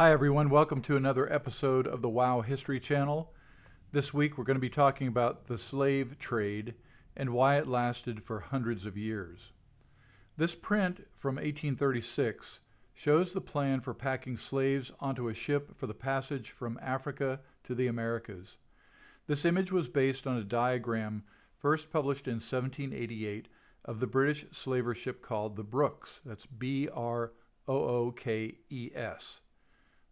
Hi everyone, welcome to another episode of the WOW History Channel. This week we're going to be talking about the slave trade and why it lasted for hundreds of years. This print from 1836 shows the plan for packing slaves onto a ship for the passage from Africa to the Americas. This image was based on a diagram first published in 1788 of the British slaver ship called the Brookes. That's Brookes.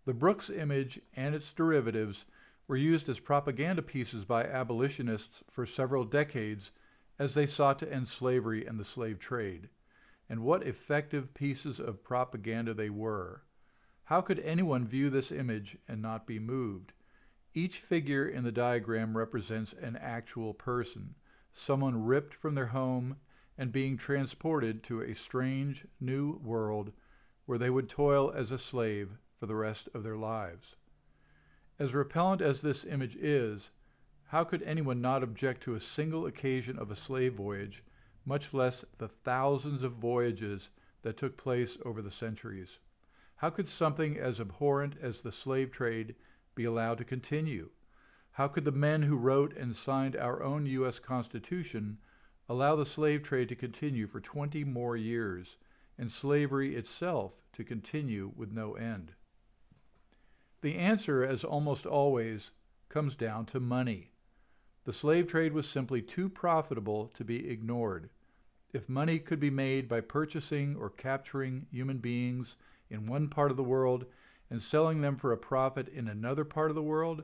The Brookes image and its derivatives were used as propaganda pieces by abolitionists for several decades as they sought to end slavery and the slave trade. And what effective pieces of propaganda they were. How could anyone view this image and not be moved? Each figure in the diagram represents an actual person, someone ripped from their home and being transported to a strange new world where they would toil as a slave for the rest of their lives. As repellent as this image is, how could anyone not object to a single occasion of a slave voyage, much less the thousands of voyages that took place over the centuries? How could something as abhorrent as the slave trade be allowed to continue? How could the men who wrote and signed our own U.S. Constitution allow the slave trade to continue for 20 more years, and slavery itself to continue with no end? The answer, as almost always, comes down to money. The slave trade was simply too profitable to be ignored. If money could be made by purchasing or capturing human beings in one part of the world and selling them for a profit in another part of the world,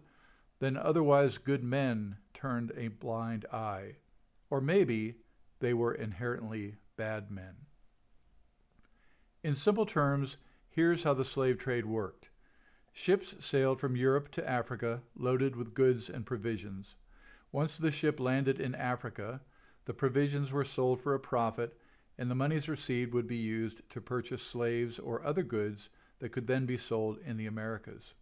then otherwise good men turned a blind eye. Or maybe they were inherently bad men. In simple terms, here's how the slave trade worked. Ships sailed from Europe to Africa loaded with goods and provisions. Once the ship landed in Africa, the provisions were sold for a profit, and the monies received would be used to purchase slaves or other goods that could then be sold in the Americas.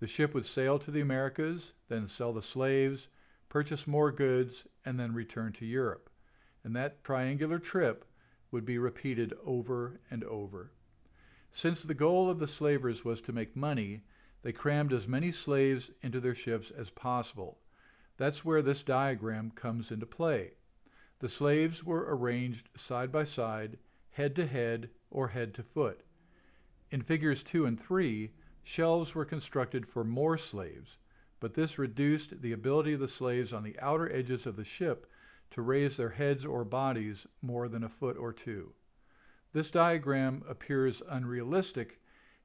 The ship would sail to the Americas, then sell the slaves, purchase more goods, and then return to Europe. And that triangular trip would be repeated over and over. Since the goal of the slavers was to make money, they crammed as many slaves into their ships as possible. That's where this diagram comes into play. The slaves were arranged side by side, head to head, or head to foot. In figures 2 and 3, shelves were constructed for more slaves, but this reduced the ability of the slaves on the outer edges of the ship to raise their heads or bodies more than a foot or two. This diagram appears unrealistic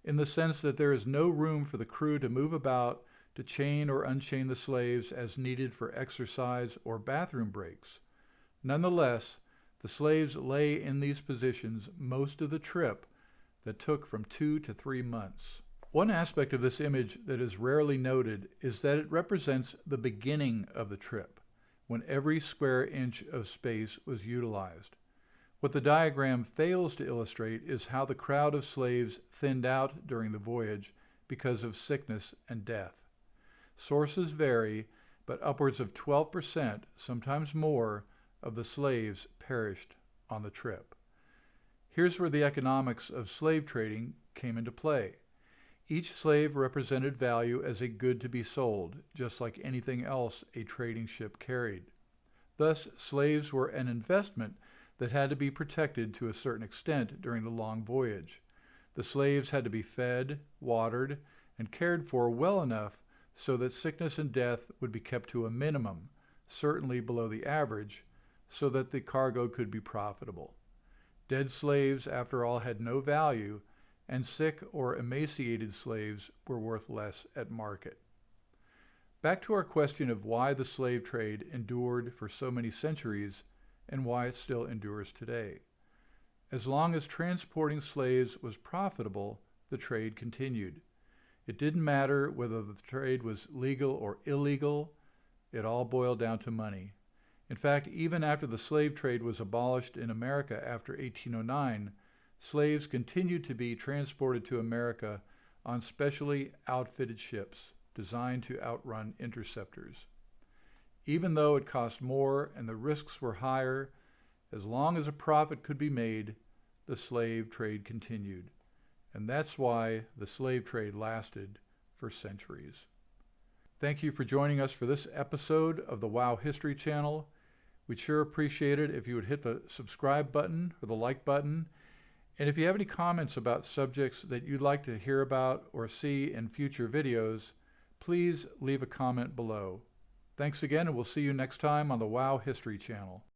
in the sense that there is no room for the crew to move about, to chain or unchain the slaves as needed for exercise or bathroom breaks. Nonetheless, the slaves lay in these positions most of the trip that took from 2 to 3 months. One aspect of this image that is rarely noted is that it represents the beginning of the trip, when every square inch of space was utilized. What the diagram fails to illustrate is how the crowd of slaves thinned out during the voyage because of sickness and death. Sources vary, but upwards of 12%, sometimes more, of the slaves perished on the trip. Here's where the economics of slave trading came into play. Each slave represented value as a good to be sold, just like anything else a trading ship carried. Thus, slaves were an investment that had to be protected to a certain extent during the long voyage. The slaves had to be fed, watered, and cared for well enough so that sickness and death would be kept to a minimum, certainly below the average, so that the cargo could be profitable. Dead slaves, after all, had no value, and sick or emaciated slaves were worth less at market. Back to our question of why the slave trade endured for so many centuries and why it still endures today. As long as transporting slaves was profitable, the trade continued. It didn't matter whether the trade was legal or illegal, it all boiled down to money. In fact, even after the slave trade was abolished in America after 1809, slaves continued to be transported to America on specially outfitted ships designed to outrun interceptors. Even though it cost more and the risks were higher, as long as a profit could be made, the slave trade continued. and that's why the slave trade lasted for centuries. Thank you for joining us for this episode of the WOW History Channel. We'd sure appreciate it if you would hit the subscribe button or the like button. And if you have any comments about subjects that you'd like to hear about or see in future videos, please leave a comment below. Thanks again, and we'll see you next time on the WOW History Channel.